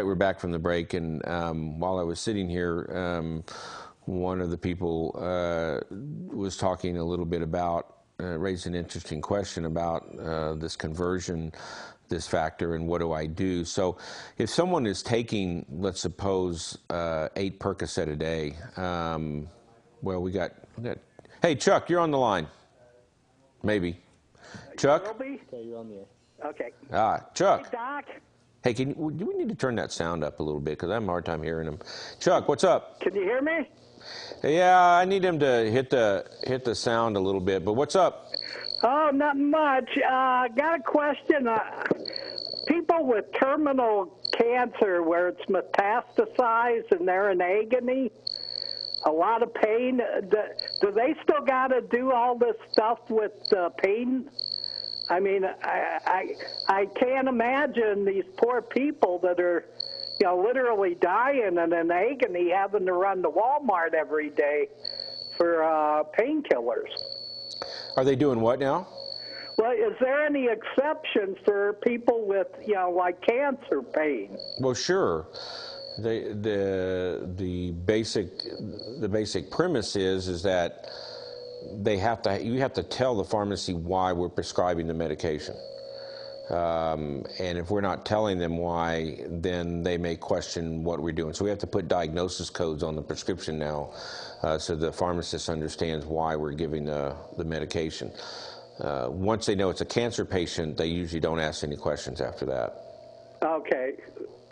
right, we're back from the break, and while I was sitting here, one of the people was talking a little bit about, raised an interesting question about this conversion, this factor, and what do I do? So if someone is taking, let's suppose, 8 Percocet a day, well, we got, hey, Chuck, you're on the line. Maybe. Chuck? Okay, you're on the air. Okay. Chuck. Hey, Doc. Hey, do we need to turn that sound up a little bit, because I have a hard time hearing him. Chuck, what's up? Can you hear me? Yeah, I need him to hit the sound a little bit, but what's up? Oh, not much. Got a question. People with terminal cancer where it's metastasized and they're in agony, a lot of pain, do they still got to do all this stuff with pain? I mean, I can't imagine these poor people that are, literally dying and in agony having to run to Walmart every day for painkillers. Are they doing what now? Well, is there any exception for people with, like cancer pain? Well, sure. The basic premise is that you have to tell the pharmacy why we're prescribing the medication. And if we're not telling them why, then they may question what we're doing. So we have to put diagnosis codes on the prescription now, so the pharmacist understands why we're giving the medication. Once they know it's a cancer patient, they usually don't ask any questions after that. Okay.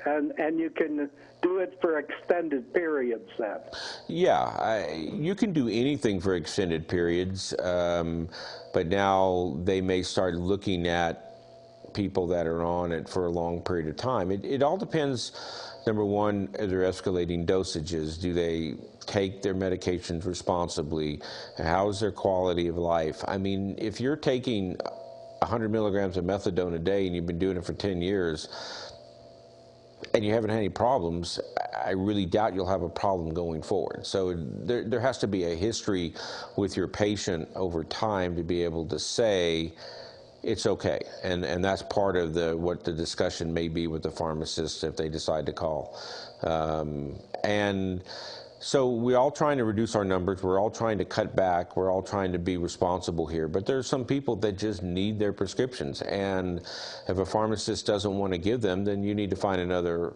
And you can do it for extended periods then? Yeah, you can do anything for extended periods, but now they may start looking at people that are on it for a long period of time. It all depends, number one, their escalating dosages. Do they take their medications responsibly? How's their quality of life? I mean, if you're taking 100 milligrams of methadone a day and you've been doing it for 10 years, and you haven't had any problems, I really doubt you'll have a problem going forward. So there has to be a history with your patient over time to be able to say it's okay. And that's part of what the discussion may be with the pharmacist if they decide to call. And so we're all trying to reduce our numbers. We're all trying to cut back. We're all trying to be responsible here. But there's some people that just need their prescriptions. And if a pharmacist doesn't want to give them, then you need to find another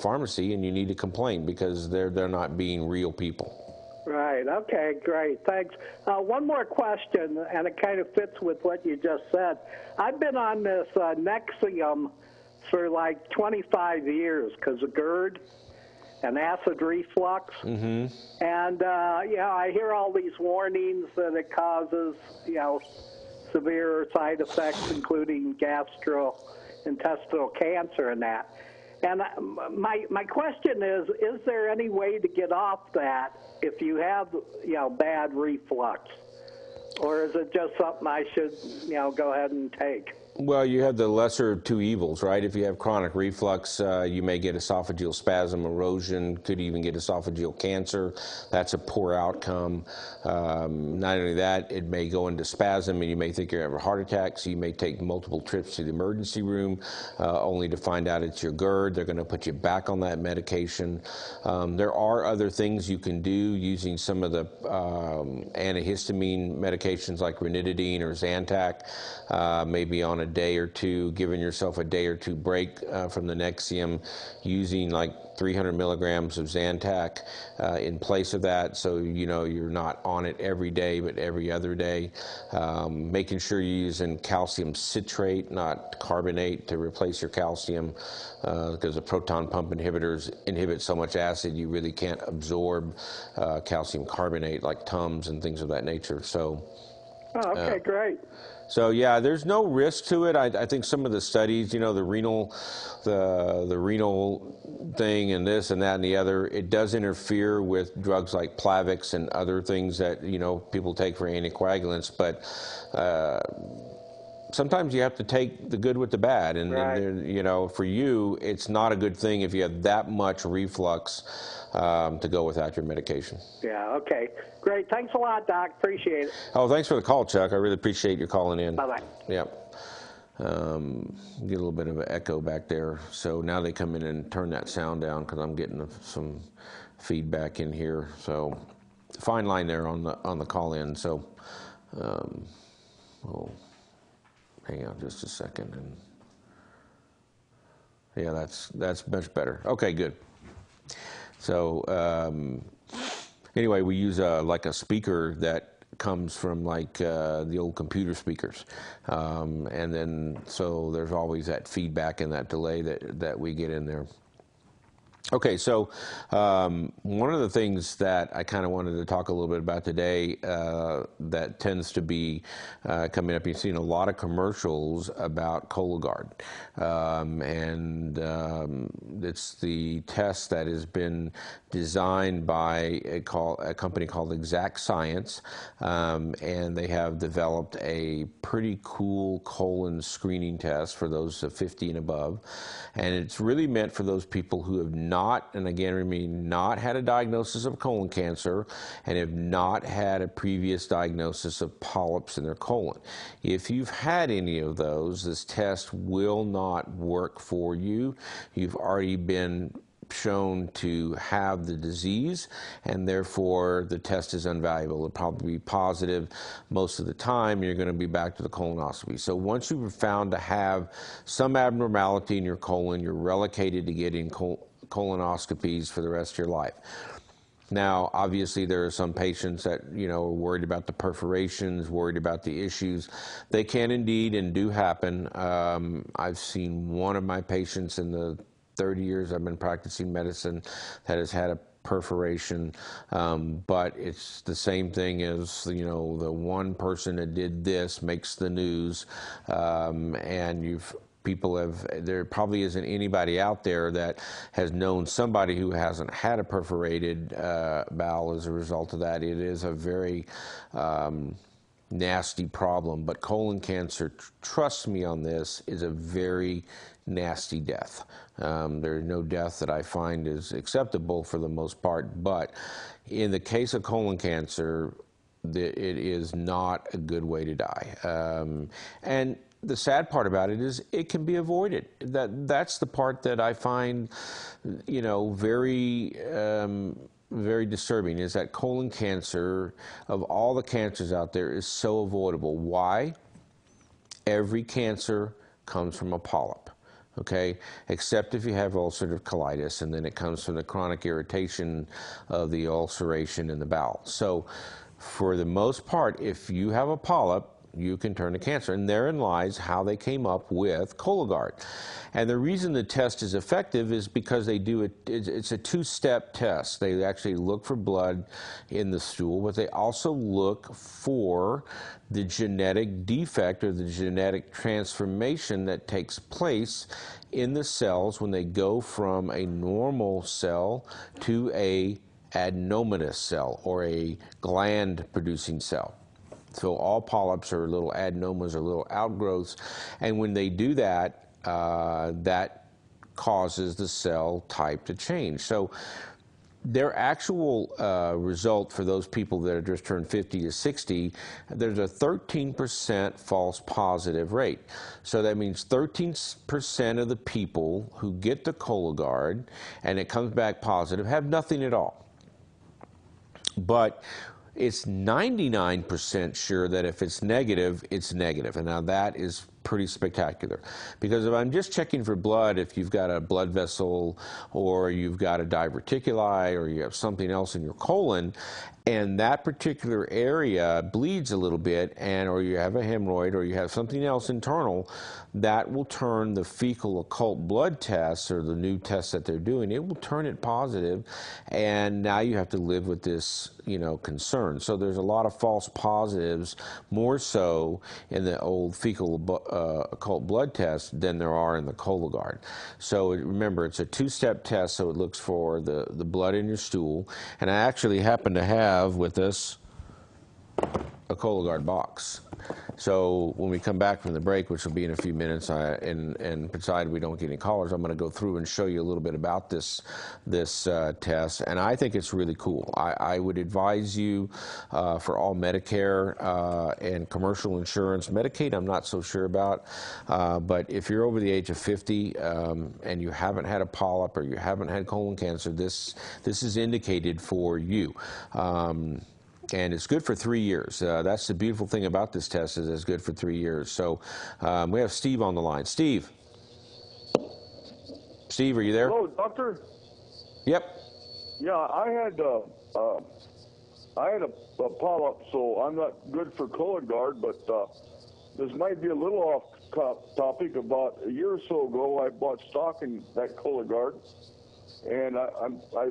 pharmacy, and you need to complain, because they're not being real people. Right. Okay, great. Thanks. One more question, and it kind of fits with what you just said. I've been on this Nexium for like 25 years because of GERD and acid reflux. Mm-hmm. And, I hear all these warnings that it causes, severe side effects, including gastrointestinal cancer and that. And my question is there any way to get off that if you have, bad reflux? Or is it just something I should, go ahead and take? Well, you have the lesser of two evils, right? If you have chronic reflux, you may get esophageal spasm, erosion, could even get esophageal cancer. That's a poor outcome. Not only that, it may go into spasm and you may think you're having a heart attack, so you may take multiple trips to the emergency room only to find out it's your GERD. They're going to put you back on that medication. There are other things you can do using some of the antihistamine medications like ranitidine or Zantac, maybe on a day or two, giving yourself a day or two break from the Nexium, using like 300 milligrams of Zantac in place of that, so you're not on it every day but every other day. Making sure you're using calcium citrate, not carbonate, to replace your calcium, because the proton pump inhibitors inhibit so much acid you really can't absorb calcium carbonate like Tums and things of that nature. So okay, great. So yeah, there's no risk to it. I think some of the studies, the renal thing and this and that and the other, it does interfere with drugs like Plavix and other things that people take for anticoagulants. But sometimes you have to take the good with the bad, and, right. and for you, it's not a good thing if you have that much reflux to go without your medication. Yeah, okay. Great. Thanks a lot, Doc. Appreciate it. Oh, thanks for the call, Chuck. I really appreciate you calling in. Bye-bye. Yep. Get a little bit of an echo back there. So now they come in and turn that sound down because I'm getting some feedback in here. So fine line there on the call in. So we'll hang on just a second, and yeah, that's much better. Okay, good. So anyway, we use like a speaker that comes from like the old computer speakers, and then so there's always that feedback and that delay that we get in there. Okay, so one of the things that I kind of wanted to talk a little bit about today that tends to be coming up, you've seen a lot of commercials about Cologuard, and it's the test that has been designed by a company called Exact Science, and they have developed a pretty cool colon screening test for those of 50 and above, and it's really meant for those people who have not, and again, I mean, not had a diagnosis of colon cancer and have not had a previous diagnosis of polyps in their colon. If you've had any of those, this test will not work for you. You've already been shown to have the disease, and therefore the test is invaluable. It'll probably be positive most of the time. You're going to be back to the colonoscopy. So once you've found to have some abnormality in your colon, you're relocated to getting colonoscopies for the rest of your life. Now, obviously, there are some patients that, are worried about the perforations, worried about the issues. They can indeed and do happen. I've seen one of my patients in the 30 years I've been practicing medicine that has had a perforation, but it's the same thing as, the one person that did this makes the news, and there probably isn't anybody out there that has known somebody who hasn't had a perforated bowel as a result of that. It is a very nasty problem, but colon cancer, trust me on this, is a very nasty death. There's no death that I find is acceptable for the most part, but in the case of colon cancer, it is not a good way to die. And the sad part about it is it can be avoided. That's the part that I find, very very disturbing, is that colon cancer, of all the cancers out there, is so avoidable. Why? Every cancer comes from a polyp, okay? Except if you have ulcerative colitis, and then it comes from the chronic irritation of the ulceration in the bowel. So for the most part, if you have a polyp, you can turn to cancer. And therein lies how they came up with Cologuard. And the reason the test is effective is because they do it, it's a two-step test. They actually look for blood in the stool, but they also look for the genetic defect or the genetic transformation that takes place in the cells when they go from a normal cell to a adenomatous cell, or a gland-producing cell. So all polyps are little adenomas or little outgrowths, and when they do that, that causes the cell type to change. So their actual result for those people that have just turned 50 to 60, there's a 13% false positive rate. So that means 13% of the people who get the Cologuard and it comes back positive have nothing at all. But it's 99% sure that if it's negative, it's negative. And now that is pretty spectacular. Because if I'm just checking for blood, if you've got a blood vessel or you've got a diverticuli or you have something else in your colon, and that particular area bleeds a little bit, or you have a hemorrhoid or you have something else internal, that will turn the fecal occult blood tests, or the new tests that they're doing, it will turn it positive, and now you have to live with this, concern. So there's a lot of false positives, more so in the old fecal occult blood test than there are in the Cologuard. So remember, it's a two-step test, so it looks for the blood in your stool, and I actually happen to have with us a Cologuard box. So when we come back from the break, which will be in a few minutes, and provided we don't get any callers, I'm going to go through and show you a little bit about this test, and I think it's really cool. I would advise you for all Medicare and commercial insurance. Medicaid, I'm not so sure about, but if you're over the age of 50 and you haven't had a polyp or you haven't had colon cancer, this is indicated for you. And it's good for 3 years. That's the beautiful thing about this test, is it's good for 3 years. So we have Steve on the line. Steve, are you there? Hello, doctor. Yep. Yeah, I had a polyp, so I'm not good for Cologuard. But this might be a little off topic. About a year or so ago, I bought stock in that Cologuard, and I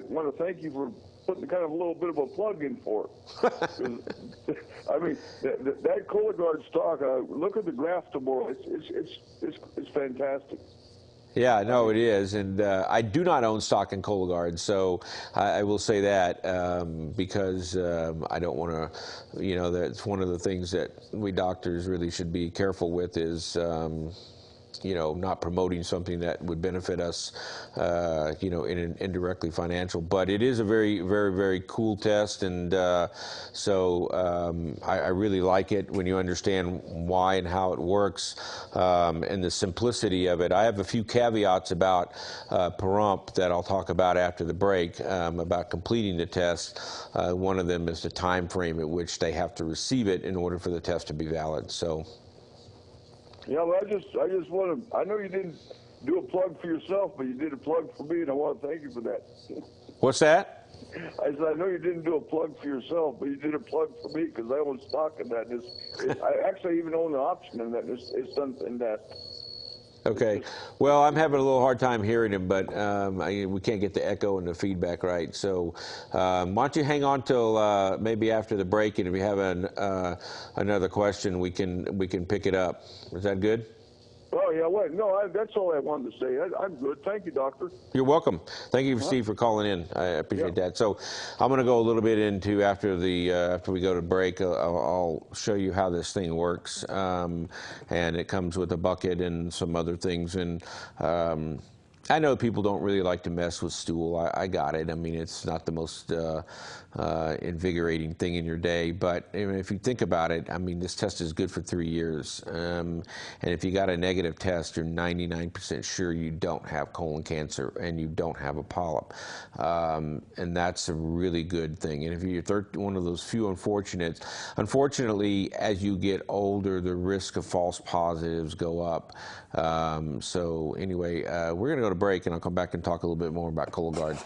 want to thank you for putting kind of a little bit of a plug in for it. I mean, that Cologuard stock. Look at the graph tomorrow. It's fantastic. Yeah, no, it is, and I do not own stock in Cologuard, so I will say that because I don't want to, that's one of the things that we doctors really should be careful with is, not promoting something that would benefit us, indirectly financial. But it is a very, very, very cool test, and so I really like it when you understand why and how it works, and the simplicity of it. I have a few caveats about Pahrump that I'll talk about after the break, about completing the test. One of them is the time frame at which they have to receive it in order for the test to be valid. So. Yeah, well, I just want to. I know you didn't do a plug for yourself, but you did a plug for me, and I want to thank you for that. What's that? I said I know you didn't do a plug for yourself, but you did a plug for me because I own stock in that. I actually even own an option in that. It's done in that. Okay. Well, I'm having a little hard time hearing him, but we can't get the echo and the feedback right. So why don't you hang on till maybe after the break, and if you have another question, we can pick it up. Is that good? Oh, yeah, well, no, that's all I wanted to say. I'm good. Thank you, doctor. You're welcome. Thank you, Steve, for calling in. I appreciate that. So I'm going to go a little bit into, after we go to break, I'll show you how this thing works. And it comes with a bucket and some other things. And I know people don't really like to mess with stool. I got it. I mean, it's not the most invigorating thing in your day, but if you think about it, I mean, this test is good for 3 years. And if you got a negative test, you're 99% sure you don't have colon cancer and you don't have a polyp. And that's a really good thing. And if you're one of those few unfortunates, unfortunately, as you get older, the risk of false positives go up. So anyway, we're going to go to break, and I'll come back and talk a little bit more about Cologuard.